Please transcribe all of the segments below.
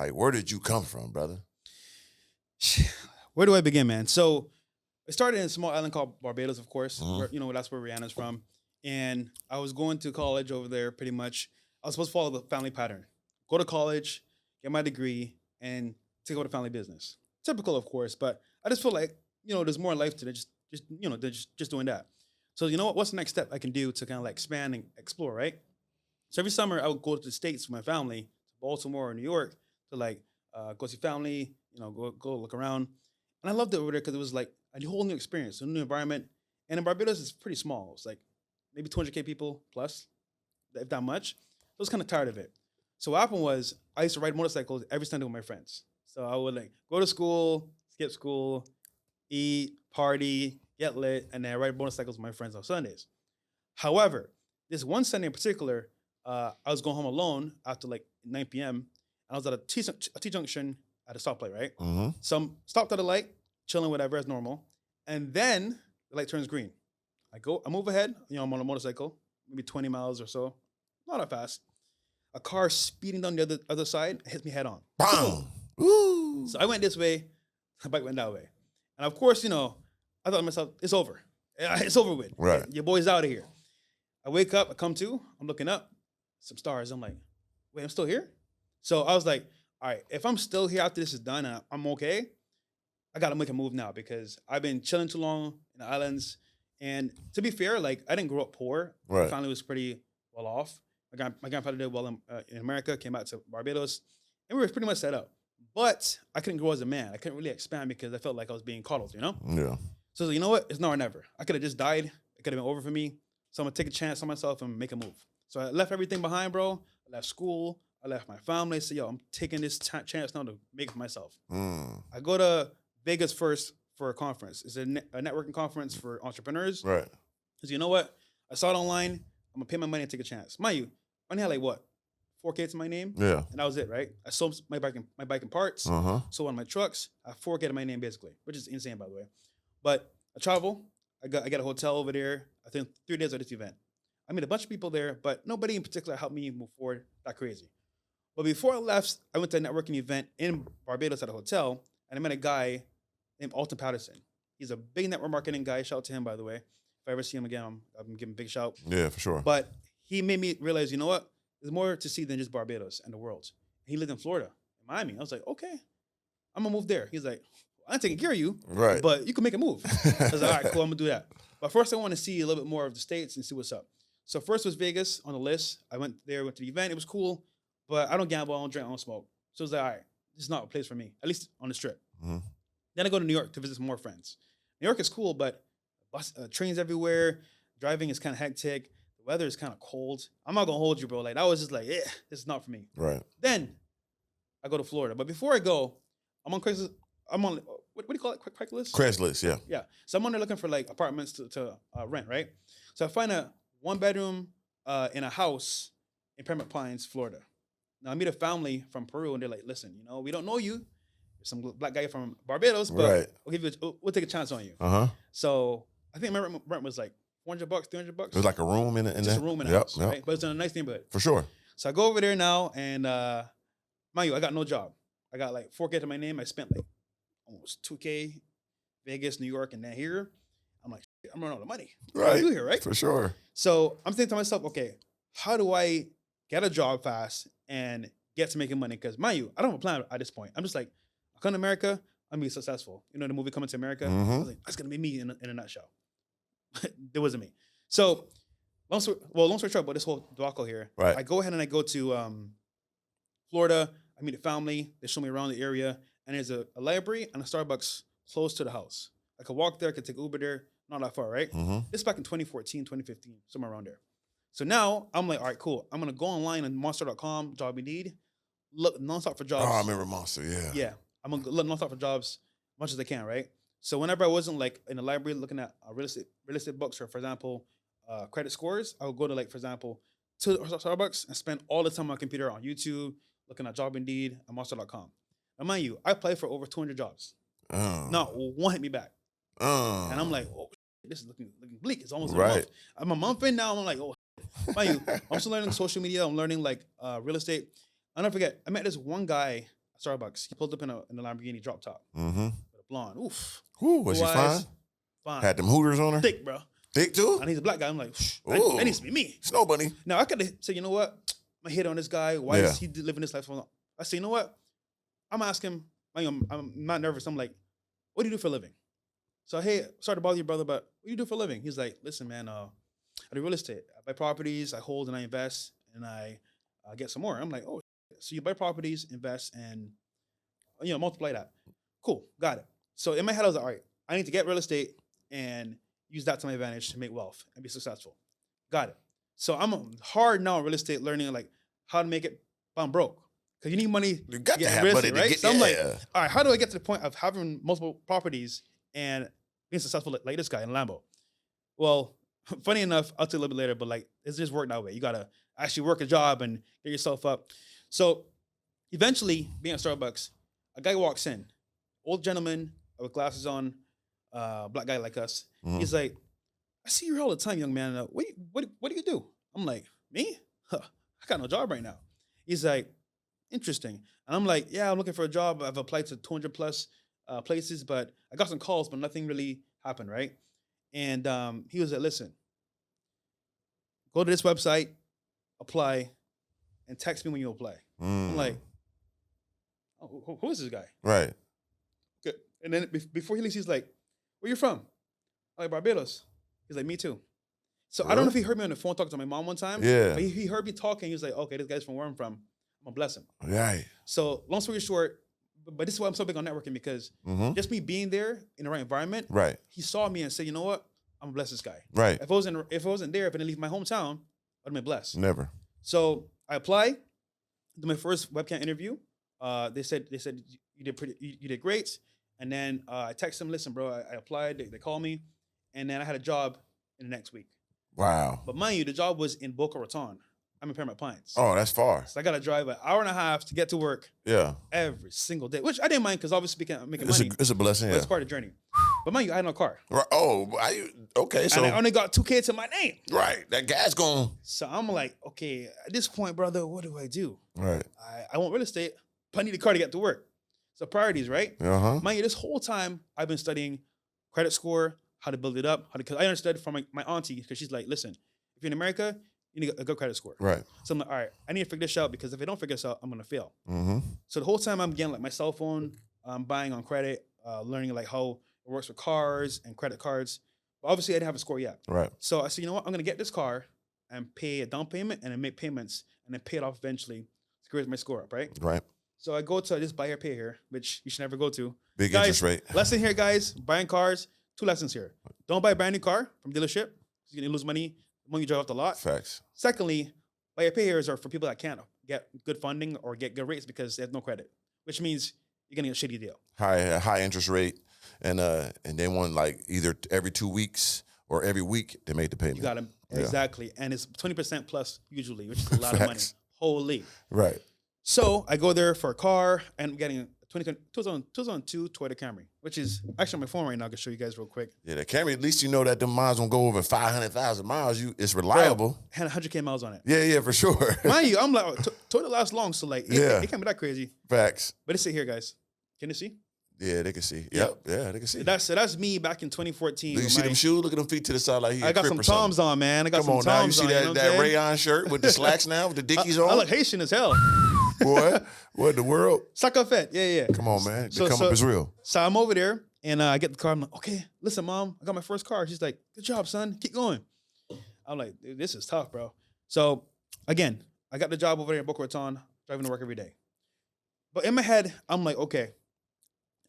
Like, where did you come from, brother? Where do I begin, man? So it started in a small island called Barbados, of course. Mhm. Where, that's where Rihanna's from. And I was going to college over there pretty much. I was supposed to follow the family pattern. Go to college, get my degree, and take over the family business. Typical, of course, but I just feel like, there's more life to it, than just doing that. So you know what? What's the next step I can do to kind of like expand and explore, right? So every summer I would go to the States with my family, to Baltimore or New York, to like go see family, go look around. And I loved it over there because it was like a whole new experience, a new environment. And in Barbados, it's pretty small. It's like maybe 200K people plus, if that much. So I was kind of tired of it. So what happened was I used to ride motorcycles every Sunday with my friends. So I would like go to school, skip school, eat, party, get lit, and then ride motorcycles with my friends on Sundays. However, this one Sunday in particular, I was going home alone after like 9 p.m. and I was at a T-junction at a stoplight, right? Mm-hmm. So I'm stopped at a light, chilling, whatever, as normal. And then the light turns green. I move ahead, I'm on a motorcycle, maybe 20 miles or so, not that fast. A car speeding down the other side hits me head on. Boom! Woo! So I went this way, the bike went that way. And of course, I thought to myself, it's over. It's over with. Right. Your boy's out of here. I wake up, I come to, I'm looking up, some stars. I'm like, wait, I'm still here? So I was like, all right, if I'm still here after this is done and I'm okay, I got to make a move now because I've been chilling too long in the islands. And to be fair, like I didn't grow up poor. Right. My family was pretty well off. My grandfather did well in America, came out to Barbados, and we were pretty much set up. But I couldn't grow as a man. I couldn't really expand because I felt like I was being coddled, Yeah. So you know what? It's now or never. I could have just died. It could have been over for me. So I'm going to take a chance on myself and make a move. So I left everything behind, bro. I left school. I left my family. So, I'm taking this chance now to make it for myself. I go to Vegas first for a conference. It's a networking conference for entrepreneurs. Right. Because you know what? I saw it online. I'm going to pay my money and take a chance. Mind you, I only had like what? 4K to my name? Yeah. And that was it, right? I sold my bike and parts. Uh-huh. Sold one of my trucks. I have 4K to my name basically, which is insane, by the way. But I travel. I got a hotel over there. I think 3 days of this event. I met a bunch of people there, but nobody in particular helped me move forward that crazy. But before I left, I went to a networking event in Barbados at a hotel, and I met a guy named Alton Patterson. He's a big network marketing guy. Shout out to him, by the way. If I ever see him again, I'm giving him a big shout. Yeah, for sure. But he made me realize, you know what? There's more to see than just Barbados and the world. He lived in Florida, in Miami. I was like, okay, I'm going to move there. He's like, I'm taking care of you, right? But you can make a move. I was like, all right, cool, I'm going to do that. But first, I want to see a little bit more of the States and see what's up. So first was Vegas on the list. I went there, went to the event. It was cool, but I don't gamble, I don't drink, I don't smoke. So I was like, all right, this is not a place for me, at least on this trip. Mm-hmm. Then I go to New York to visit some more friends. New York is cool, but trains everywhere. Driving is kind of hectic. The weather is kind of cold. I'm not going to hold you, bro. Like, I was just like, this is not for me. Right. Then I go to Florida. But before I go, I'm on Craigslist. I'm on, what do you call it? Craigslist? Craigslist, yeah. Yeah. So I'm on there looking for like apartments to rent, right? So I find a 1-bedroom in a house in Pembroke Pines, Florida. Now I meet a family from Peru, and they're like, "Listen, we don't know you. You're some black guy from Barbados, but right. we'll take a chance on you." So I think my rent was like $400, $300. It was like a room in just a room in a house, right? But it's in a nice neighborhood for sure. So I go over there now, and mind you, I got no job. I got like 4K to my name. I spent like almost 2K, Vegas, New York, and then here. I'm like, I'm running out of money. What do I do here, right? For sure. So I'm thinking to myself, okay, how do I get a job fast and get to making money? Because mind you, I don't have a plan at this point. I'm just like, I come to America, I'm gonna be successful. The movie Coming to America. I was like, that's gonna be me in a nutshell. It wasn't me. So long story short about this whole debacle here. Right. I go ahead and I go to Florida. I meet a family. They show me around the area, and there's a library and a Starbucks close to the house. I could walk there. I could take Uber there. Not that far, right? This is back in 2014, 2015, somewhere around there. So now I'm like, all right, cool. I'm gonna go online on monster.com, job Indeed, look nonstop for jobs. Oh, I remember Monster. Yeah. Yeah. I'm gonna look nonstop for jobs as much as I can, right? So whenever I wasn't like in the library looking at real estate books, or for example, credit scores, I would go to like, for example, to Starbucks and spend all the time on my computer on YouTube, looking at job Indeed and monster.com. Now mind you, I applied for over 200 jobs. Not one hit me back. And I'm like, oh, this is looking bleak. It's almost a month. I'm a month in now. I'm like, oh, mind you, I'm still learning social media. I'm learning like real estate. I'll never forget, I met this one guy. I Starbucks. He pulled up in a Lamborghini drop top Mm-hmm. with a blonde. Oof. Ooh, was she Blue fine? eyes, fine. Had them hooters on her? Thick, bro. Thick too? And he's a black guy. I'm like, Ooh. that needs to be me. Snow bunny. Now I could have said, you know what? I'm gonna hit on this guy. Why Yeah. is he living this life? I said, you know what? I'm gonna ask him. I'm not nervous. I'm like, what do you do for a living? So hey, sorry to bother you, brother, but what do you do for a living? He's like, listen, man, I do real estate. I buy properties, I hold and I invest, and I get some more. I'm like, oh, so you buy properties, invest, and multiply that. Cool, got it. So in my head, I was like, all right, I need to get real estate and use that to my advantage to make wealth and be successful. Got it. So I'm hard now in real estate, learning like how to make it. But I'm broke because you need money. You got to get have real money estate, to right? get So I'm like, yeah. all right, how do I get to the point of having multiple properties and being successful like this guy in Lambo? Well, funny enough, I'll tell you a little bit later, but like it's just work that way. You gotta actually work a job and get yourself up. So eventually, being at Starbucks, a guy walks in, old gentleman with glasses on, black guy like us. Mhm. He's like, I see you here all the time, young man. What do you do? I'm like, me? Huh, I got no job right now. He's like, interesting. And I'm like, yeah, I'm looking for a job. I've applied to 200 plus places, but I got some calls, but nothing really happened, right? And he was like, listen, go to this website, apply, and text me when you apply. I'm like, oh, who is this guy? Right. Okay. And then before he leaves, he's like, where you from? I'm like, Barbados. He's like, me too. So I don't know if he heard me on the phone talking to my mom one time. Yeah. But he heard me talking. He was like, okay, this guy's from where I'm from. I'm going to bless him. Right. So long story short, but this is why I'm so big on networking, because just me being there in the right environment, Right. he saw me and said, you know what? I'm going to bless this guy. Right. If I wasn't there, if I didn't leave my hometown, I'd have been blessed. Never. So I applied to my first webcam interview. They said you did great. And then I texted them, listen, bro, I applied. They called me, and then I had a job in the next week. Wow. But mind you, the job was in Boca Raton. I'm in Paramount Pines. Oh, that's far. So I got to drive an hour and a half to get to work. Yeah. Every single day, which I didn't mind because obviously making money. It's a blessing. But Yeah. it's part of the journey. But mind you, I had no car. Right. Oh, okay. So And I only got 2K to my name. right, that gas going. So I'm like, okay, at this point, brother, what do I do? Right. I want real estate, but I need a car to get to work. So priorities, right? Uh-huh. Mind you, this whole time I've been studying credit score, how to build it up, because I understood from my auntie, because she's like, listen, if you're in America, you need a good credit score. Right. So I'm like, all right, I need to figure this out, because if I don't figure this out, I'm gonna fail. Mm-hmm. So the whole time I'm getting like my cell phone, buying on credit, learning like how it works with cars and credit cards. But obviously I didn't have a score yet. Right. So I said, you know what, I'm gonna get this car and pay a down payment and then make payments and then pay it off eventually to raise my score up, right? Right. So I go to this buy here, pay here, which you should never go to. Big Guys, interest rate. Lesson here, guys, buying cars, 2 lessons here. Don't buy a brand new car from dealership. You're gonna lose money when you drive off the lot. Facts. Secondly, buy here, pay here are for people that can't get good funding or get good rates because they have no credit, which means you're gonna get a shitty deal. High interest rate, and they want like either every 2 weeks or every week they make the payment. You got them. Yeah. Exactly. And it's 20% plus usually, which is a lot of money. Facts. Holy. Right. So I go there for a car and I'm getting a 2002 Toyota Camry, which is actually on my phone right now. I can show you guys real quick. Yeah, the Camry, at least you know that the miles won't go over 500,000 miles. It's reliable. Had 100K miles on it. Yeah, for sure. Mind you, I'm like, Toyota lasts long, so like, it can't be that crazy. Facts. But it's it here, guys. Can you see? Yeah, they can see. Yep. Yeah, they can see. That's me back in 2014. Look, you see them shoes? Look at them feet to the side like he I got some Toms on, man. I got some Come on now, you Toms see on. that, You know what I'm that saying? rayon shirt with the slacks now, with the Dickies on? I look Haitian as hell. Boy, what in the world? SNAPCAHT. Yeah. Come on, man. The come up is real. So I'm over there and I get the car. I'm like, okay, listen, mom, I got my first car. She's like, good job, son. Keep going. I'm like, dude, this is tough, bro. So again, I got the job over there in Boca Raton, driving to work every day. But in my head, I'm like, okay,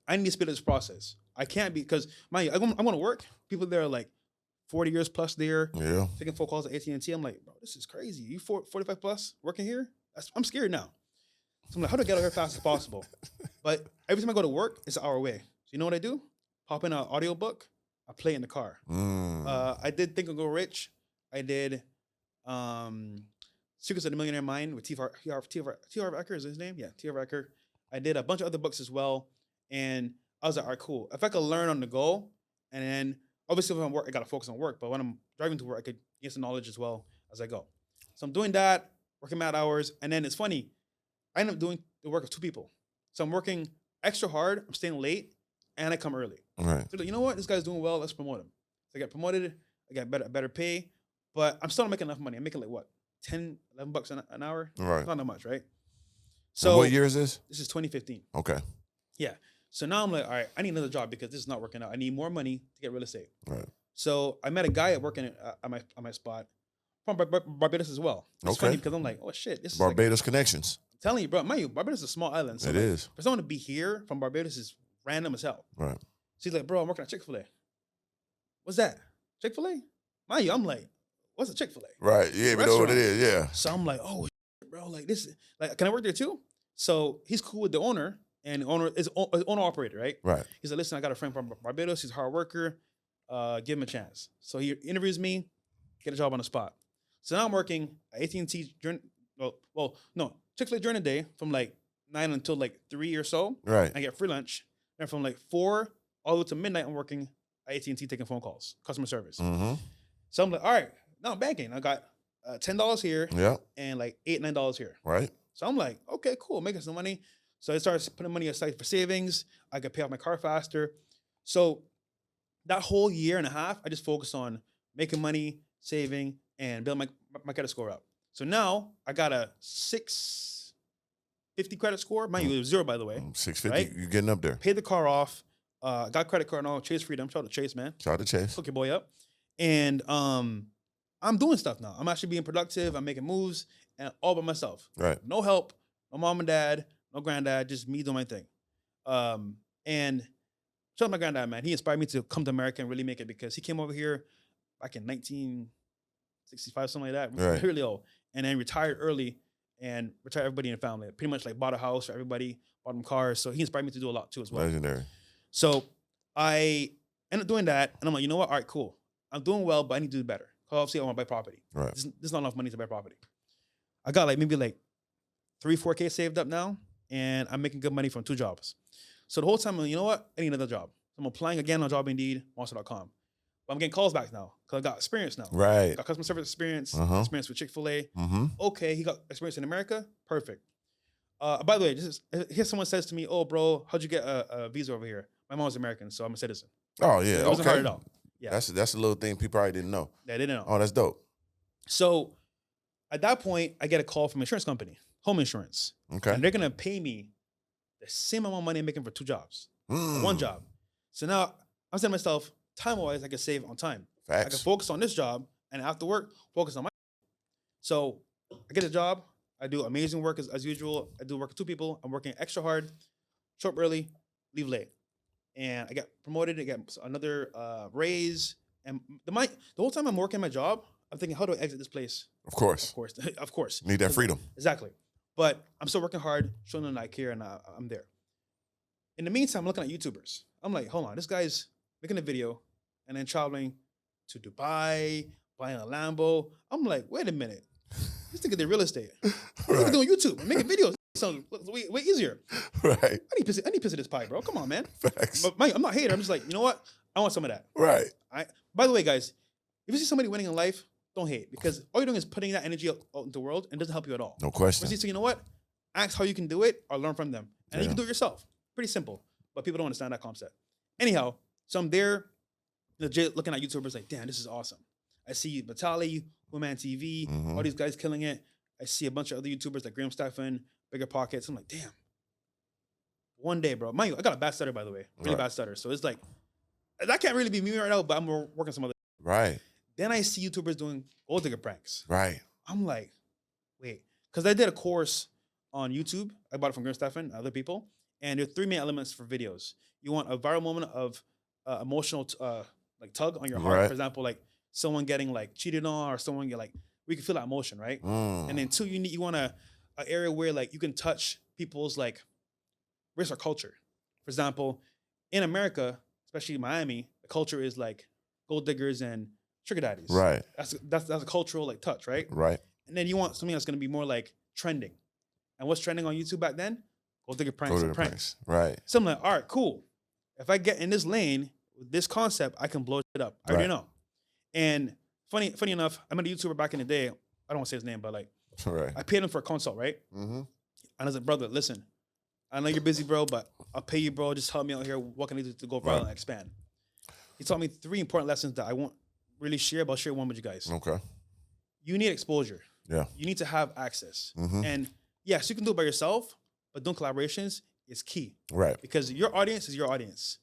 I need to speed up this process. I can't be, because mind you, I'm going to work. People there are like 40 years plus there, Yeah. taking phone calls at AT&T. I'm like, bro, this is crazy. You 45 plus working here? I'm scared now. So I'm like, how do I get out here fast as possible? But every time I go to work, it's an hour away. So you know what I do? Pop in an audiobook. I play it in the car. I did Think and Go Rich. I did Secrets of the Millionaire Mind with T.R. Ecker is his name? Yeah, T.R. Ecker. I did a bunch of other books as well. And I was like, all right, cool. If I could learn on the go, and then obviously when I'm work, I got to focus on work. But when I'm driving to work, I could get some knowledge as well as I go. So I'm doing that, working mad hours. And then it's funny, I end up doing the work of 2 people. So I'm working extra hard. I'm staying late, and I come early. Right. So you know what? This guy's doing well. Let's promote him. So I got promoted. I got better pay, but I'm still not making enough money. I'm making like what, 10, 11 bucks an hour? Right. Not that much, right? So and what year is this? This is 2015. Okay. Yeah. So now I'm like, all right, I need another job because this is not working out. I need more money to get real estate. Right. So I met a guy working at my spot from Barbados as well. It's funny because I'm like, oh shit, this Barbados is like, connections. I'm telling you, bro, mind you, Barbados is a small island. So It like, is. for someone to be here from Barbados is random as hell. Right. So he's like, bro, I'm working at Chick-fil-A. What's that? Chick-fil-A? Mind you, I'm like, what's a Chick-fil-A? Right. Yeah, but know what it is. Yeah. So I'm like, oh, shit, bro, like this, like, can I work there too? So he's cool with the owner, and the owner is owner operator, right? Right. He's like, listen, I got a friend from Barbados. He's a hard worker. Give him a chance. So he interviews me, get a job on the spot. So now I'm working at AT&T during, Chick-fil-A during the day from like 9 until like 3 or so. Right. I get free lunch. And from like 4 all the way to midnight, I'm working at AT&T taking phone calls, customer service. Mm-hmm. So I'm like, all right, now I'm banking. I got $10 here Yeah. and like $8, $9 here. Right. So I'm like, okay, cool, making some money. So I started putting money aside for savings. I could pay off my car faster. So that whole year and a half, I just focused on making money, saving, and building my credit score up. So now I got a 650 credit score. Mind you, it was 0, by the way. 650, right? You're getting up there. Paid the car off. Got credit card and all. Chase Freedom. Shout out to Chase, man. Shout out to Chase. Hook your boy up. And I'm doing stuff now. I'm actually being productive. I'm making moves and all by myself. Right. No help. No mom and dad. No granddad. Just me doing my thing. And shout out my granddad, man. He inspired me to come to America and really make it because he came over here back in 1965, something like that. Right. Really old. And then retired early and retired everybody in the family. Pretty much like bought a house for everybody, bought them cars. So he inspired me to do a lot too as well. Legendary. So I ended up doing that. And I'm like, you know what? All right, cool. I'm doing well, but I need to do better. Because obviously I want to buy property. Right. There's not enough money to buy property. I got like maybe like 3-4K saved up now. And I'm making good money from 2 jobs. So the whole time, I'm like, you know what? I need another job. So I'm applying again on Job Indeed, Monster.com. But I'm getting calls back now because I got experience now. Right. Got customer service experience, Uh-huh. experience with Chick-fil-A. Mm-hmm. Okay, he got experience in America. Perfect. By the way, here someone says to me, oh, bro, how'd you get a visa over here? My mom's American, so I'm a citizen. Oh, yeah. It wasn't hard at all. Yeah. That's a little thing people probably didn't know. They didn't know. Oh, that's dope. So at that point, I get a call from an insurance company, home insurance. Okay. And they're going to pay me the same amount of money I'm making for 2 jobs. One job. So now I'm saying to myself, time-wise, I can save on time. Facts. I can focus on this job and after work, focus on my. So I get a job. I do amazing work as usual. I do work with 2 people. I'm working extra hard, show up early, leave late. And I get promoted. I get another raise. And the whole time I'm working my job, I'm thinking, how do I exit this place? Of course. Of course. Of course. Need that freedom. Exactly. But I'm still working hard, showing them I care, and I'm there. In the meantime, I'm looking at YouTubers. I'm like, hold on, this guy's making a video and then traveling to Dubai, buying a Lambo. I'm like, wait a minute. This nigga did real estate. Right. Doing YouTube. I'm making videos. Sounds way easier. Right. I need piece of this pie, bro. Come on, man. Facts. But I'm not a hater. I'm just like, you know what? I want some of that. Right. By the way, guys, if you see somebody winning in life, don't hate because all you're doing is putting that energy out into the world and it doesn't help you at all. No question. So you know what? Ask how you can do it or learn from them. And you can do it yourself. Pretty simple. But people don't understand that concept. Anyhow, so I'm there legit looking at YouTubers like, damn, this is awesome. I see Batali, Woman TV, all these guys killing it. I see a bunch of other YouTubers like Graham Stephan, Bigger Pockets. I'm like, damn. One day, bro. Mind you, I got a bad stutter, by the way. Really bad stutter. So it's like, that can't really be me right now, but I'm working some other. Right. Then I see YouTubers doing gold digger pranks. Right. I'm like, wait. Because I did a course on YouTube. I bought it from Graham Stephan and other people. And there are 3 main elements for videos. You want a viral moment of emotional like tug on your heart. Right. For example, like someone getting like cheated on or someone get like, we can feel that emotion, right? And then 2, you want an area where like you can touch people's like race or culture. For example, in America, especially Miami, the culture is like gold diggers and sugar daddies. Right. That's a cultural like touch, right? Right. And then you want something that's going to be more like trending. And what's trending on YouTube back then? Gold digger pranks and pranks. Right. So I'm like, all right, cool. If I get in this lane with this concept, I can blow it up. I already know. And funny enough, I met a YouTuber back in the day. I don't want to say his name, but like, I paid him for a consult, right? And I was like, brother, listen, I know you're busy, bro, but I'll pay you, bro. Just help me out here. What can I do to go viral and expand? He taught me 3 important lessons that I won't really share, but I'll share one with you guys. Okay. You need exposure. Yeah. You need to have access. Mm-hmm. And yes, you can do it by yourself, but doing collaborations is key. Right. Because your audience is your audience.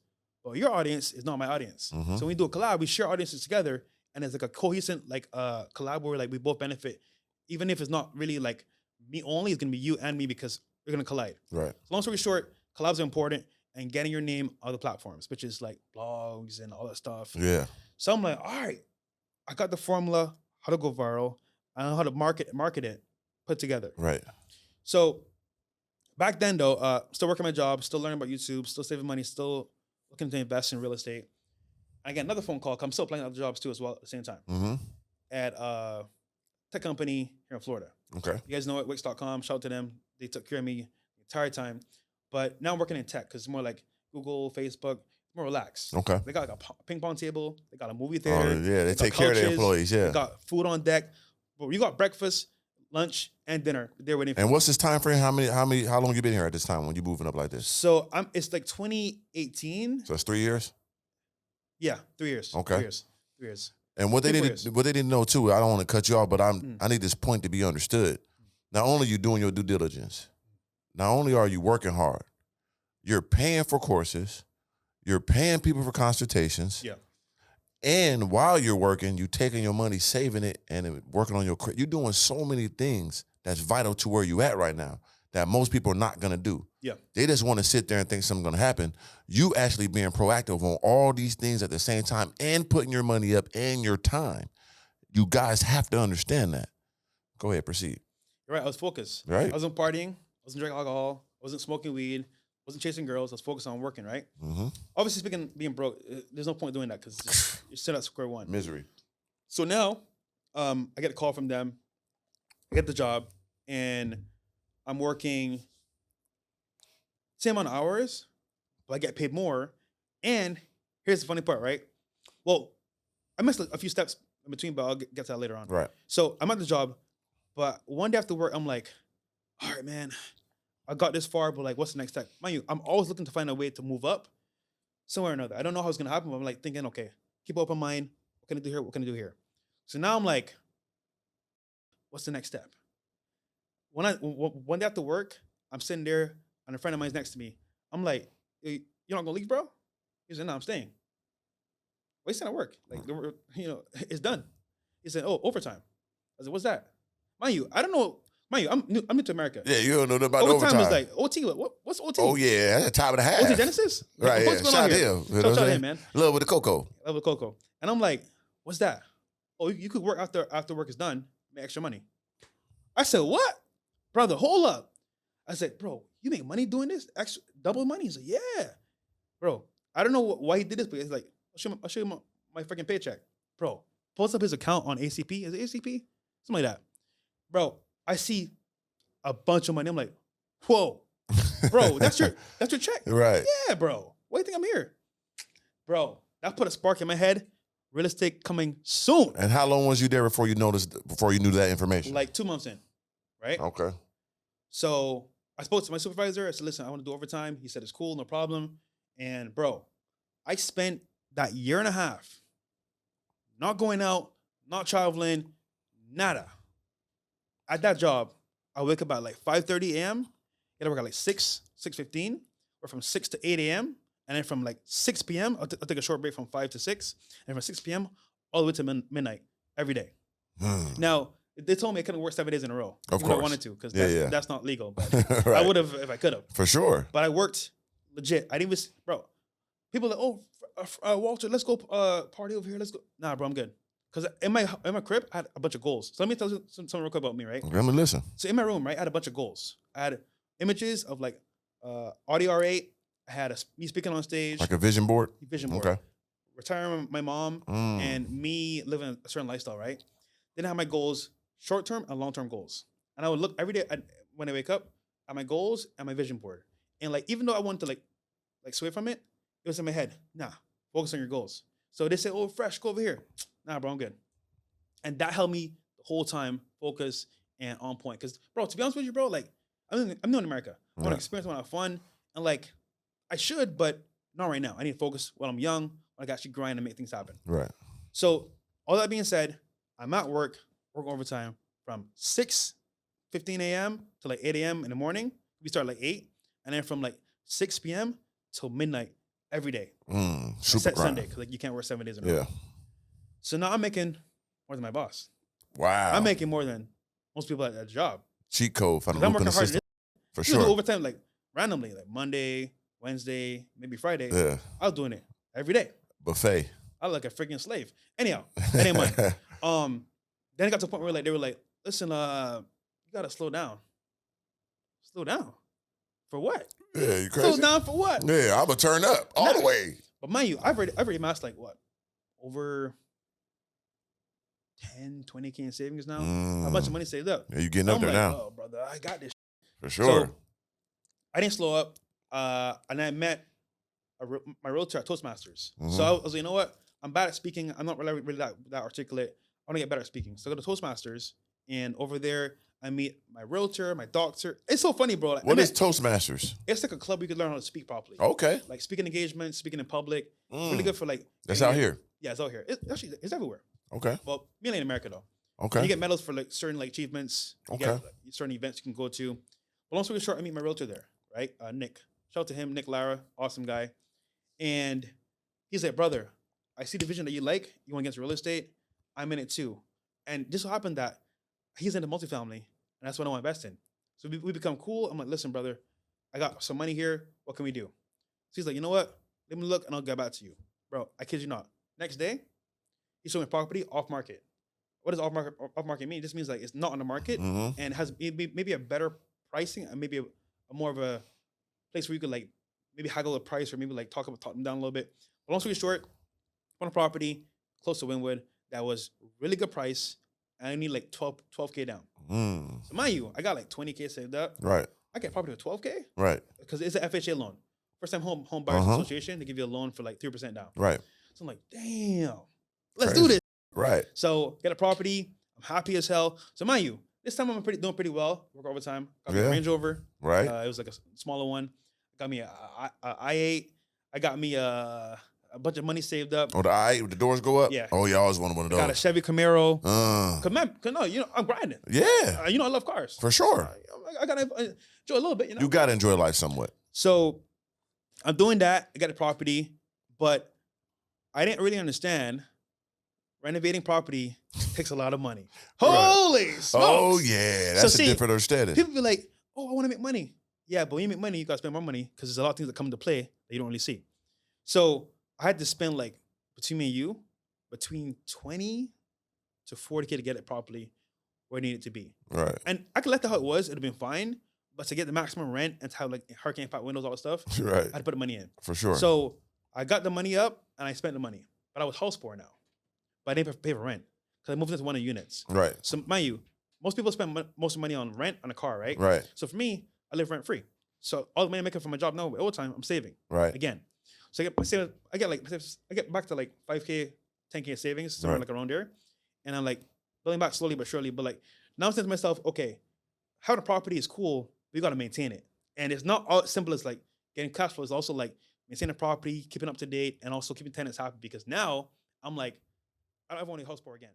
But your audience is not my audience. Mm-hmm. So when we do a collab, we share audiences together, and it's like a cohesive collab where like we both benefit. Even if it's not really like me only, it's gonna be you and me because we're gonna collide. Right. So long story short, collabs are important, and getting your name on the platforms, which is like blogs and all that stuff. Yeah. So I'm like, all right, I got the formula, how to go viral. I know how to market it, put together. Right. So back then though, still working my job, still learning about YouTube, still saving money, still looking to invest in real estate. I get another phone call. I'm still applying other jobs too as well at the same time. Mm-hmm. At a tech company here in Florida. Okay. You guys know it, Wix.com. Shout out to them. They took care of me the entire time. But now I'm working in tech because it's more like Google, Facebook, more relaxed. Okay. They got like a ping pong table. They got a movie Oh, theater. yeah, they got take care of their couches, employees. Yeah. They got food on deck. But you got breakfast, lunch, and dinner. They're waiting for And you. what's this time frame? How long you been here at this time when you moving up like this? So it's like 2018. So it's 3 years? Yeah, 3 years. Okay. 3 years. 3 years. And what they 3 didn't know too, I don't want to cut you off, but I need this point to be understood. Not only are you doing your due diligence, not only are you working hard, you're paying for courses, you're paying people for consultations. Yeah. And while you're working, you're taking your money, saving it, and working on your credit. You're doing so many things that's vital to where you at right now that most people are not going to do. Yeah. They just want to sit there and think something's going to happen. You actually being proactive on all these things at the same time and putting your money up and your time. You guys have to understand that. Go ahead, proceed. You're right. I was focused. Right. I wasn't partying. I wasn't drinking alcohol. I wasn't smoking weed. I wasn't chasing girls. I was focused on working, right? Mm-hmm. Obviously, speaking being broke, there's no point doing that because you're still at square one. Misery. So now, I get a call from them. I get the job, and I'm working same amount of hours, but I get paid more. And here's the funny part, right? Well, I missed a few steps in between, but I'll get to that later on. Right. So I'm at the job, but one day after work, I'm like, all right, man, I got this far, but like, what's the next step? Mind you, I'm always looking to find a way to move up somewhere or another. I don't know how it's gonna happen, but I'm like thinking, okay, keep an open mind. What can I do here? What can I do here? So now I'm like, what's the next step? One day after work, I'm sitting there and a friend of mine's next to me. I'm like, hey, you're not gonna leave, bro? He said, no, I'm staying. Why you staying at work? Like, it's done. He said, oh, overtime. I said, what's that? Mind you, I don't know. Mind you, I'm new to America. Yeah, you don't know nothing about overtime. Overtime is like OT. What's OT? Oh, yeah, that's a time and a half. OT Genesis? Like, Right, what's yeah. going on Shout here? out to him. You know what Shout I'm out to saying? him, man. Love with the cocoa. Love with Coco. And I'm like, what's that? Oh, you could work after work is done, make extra money. I said, what? Brother, hold up. I said, bro, you make money doing this? Extra double money? He's like, yeah. Bro, I don't know why he did this, but he's like, I'll show you my freaking paycheck. Bro, pulls up his account on ACP. Is it ACP? Something like that. Bro, I see a bunch of money. I'm like, whoa. Bro, that's your check. Right. Yeah, bro. Why do you think I'm here? Bro, that put a spark in my head. Real estate coming soon. And how long was you there before you knew that information? Like 2 months in, right? Okay. So I spoke to my supervisor. I said, listen, I want to do overtime. He said, it's cool, no problem. And bro, I spent that year and a half not going out, not traveling, nada. At that job, I wake up at like 5:30 a.m., get to work at like 6:15, or from 6 to 8 a.m., and then from like 6 p.m., I'll take a short break from 5 to 6, and from 6 p.m. all the way to midnight every day. Now, they told me I couldn't work 7 days in a row. Of even though course. I wanted to, because Yeah. that's not legal. But Right. I would have if I could have. For sure. But I worked legit. I didn't even, bro. People are like, oh, Walter, let's go party over here. Let's go. Nah, bro, I'm good. Because in my crib, I had a bunch of goals. So let me tell you something real quick about me, right? Let me listen. So in my room, right, I had a bunch of goals. I had images of like Audi R8. I had me speaking on stage. Like a vision board? Vision board. Okay. Retiring my mom and me living a certain lifestyle, right? Then I have my goals, short-term and long-term goals. And I would look every day when I wake up at my goals and my vision board. And like, even though I wanted to like sway from it, it was in my head. Nah, focus on your goals. So they say, oh, Fresh, go over here. Nah, bro, I'm good. And that helped me the whole time focus and on point. Because, bro, to be honest with you, bro, like, I'm new in America. I want to experience, I want to have fun. And like, I should, but not right now. I need to focus while I'm young, when I can actually grind and make things happen. Right. So all that being said, I'm at work overtime from 6:15 a.m. to like 8 a.m. in the morning. We start like 8. And then from like 6 p.m. till midnight every day. Super Except Sunday, because like you can't work 7 days in a row. Yeah. So now I'm making more than my boss. Wow. I'm making more than most people at the job. Cheat code for the I'm loop in working the hard. system. For You do sure. overtime like randomly, like Monday, Wednesday, maybe Friday. Yeah. I was doing it every day. Buffet. I look like a freaking slave. Anyhow, that ain't mine. Then it got to the point where like they were like, listen, you gotta slow down. Slow down. For what? Yeah, you crazy? Slow down for what? Yeah, I'm gonna turn up all the way. But mind you, I've already amassed like what? Over 10, 20K in savings now. A bunch of money saved up. Yeah, you getting up there now. Oh, brother, I got this. For sure. So, I didn't slow up. And I met my realtor at Toastmasters. So I was like, you know what? I'm bad at speaking. I'm not really that articulate. I want to get better at speaking. So I go to Toastmasters, and over there, I meet my realtor, my doctor. It's so funny, bro. Like, What is Toastmasters? It's like a club where you can learn how to speak properly. Okay. Like speaking engagements, speaking in public. Really good for like. That's out here. Yeah, it's out here. It's everywhere. Okay. Well, mainly in America though. Okay. You get medals for like certain like achievements. You Okay. get, like, certain events you can go to. But long story short, I meet my realtor there, right? Nick. Shout out to him, Nick Lara, awesome guy. And he's like, brother, I see the vision that you like. You want to get into real estate. I'm in it too. And just so happened that he's into multifamily, and that's what I want to invest in. So we become cool. I'm like, listen, brother, I got some money here. What can we do? So he's like, you know what? Let me look and I'll get back to you. Bro, I kid you not. Next day, he showed me property off market. What does off market mean? It just means like it's not on the market and has maybe a better pricing and maybe a more of a place where you could like maybe haggle the price or maybe like talk them down a little bit. But long story short, on a property close to Wynwood that was really good price, and I need like 12K down. So mind you, I got like 20K saved up. Right. I get property with 12K. Right. Because it's an FHA loan. First time home buyers association, they give you a loan for like 3% down. Right. So I'm like, damn, let's do this. Right. So get a property. I'm happy as hell. So mind you, this time I'm doing pretty well. Work overtime. Got me a Range Rover. Right. It was like a smaller one. Got me a i8. I got me a bunch of money saved up. Oh, the i8, the doors go up? Yeah. Oh, you always wanted one of those. Got a Chevy Camaro. Cause no, you know, I'm grinding. Yeah. I love cars. For sure. I gotta enjoy a little bit, you know. You gotta enjoy life somewhat. So I'm doing that. I got a property, but I didn't really understand renovating property takes a lot of money. Holy smokes. Oh, yeah. That's a different understanding. People be like, oh, I want to make money. Yeah, but when you make money, you got to spend more money because there's a lot of things that come into play that you don't really see. So I had to spend like, between me and you, between 20 to 40K to get it properly where it needed to be. Right. And I could let that how it was. It would have been fine. But to get the maximum rent and to have like hurricane impact windows, all that stuff, Right. I had to put the money in. For sure. So I got the money up and I spent the money. But I was house poor now. But I didn't pay for rent because I moved into one of the units. Right. So mind you, most people spend most of the money on rent on a car, right? Right. So for me, I live rent free. So all the money I'm making from my job now, all the time, I'm saving. Right. Again. So I get back to like 5K, 10K savings, somewhere like around there. And I'm like building back slowly but surely. But like now I'm saying to myself, okay, having a property is cool, but you got to maintain it. And it's not all simple as like getting cash flow. It's also like maintaining a property, keeping up to date, and also keeping tenants happy. Because now I'm like, I don't ever want to house poor again.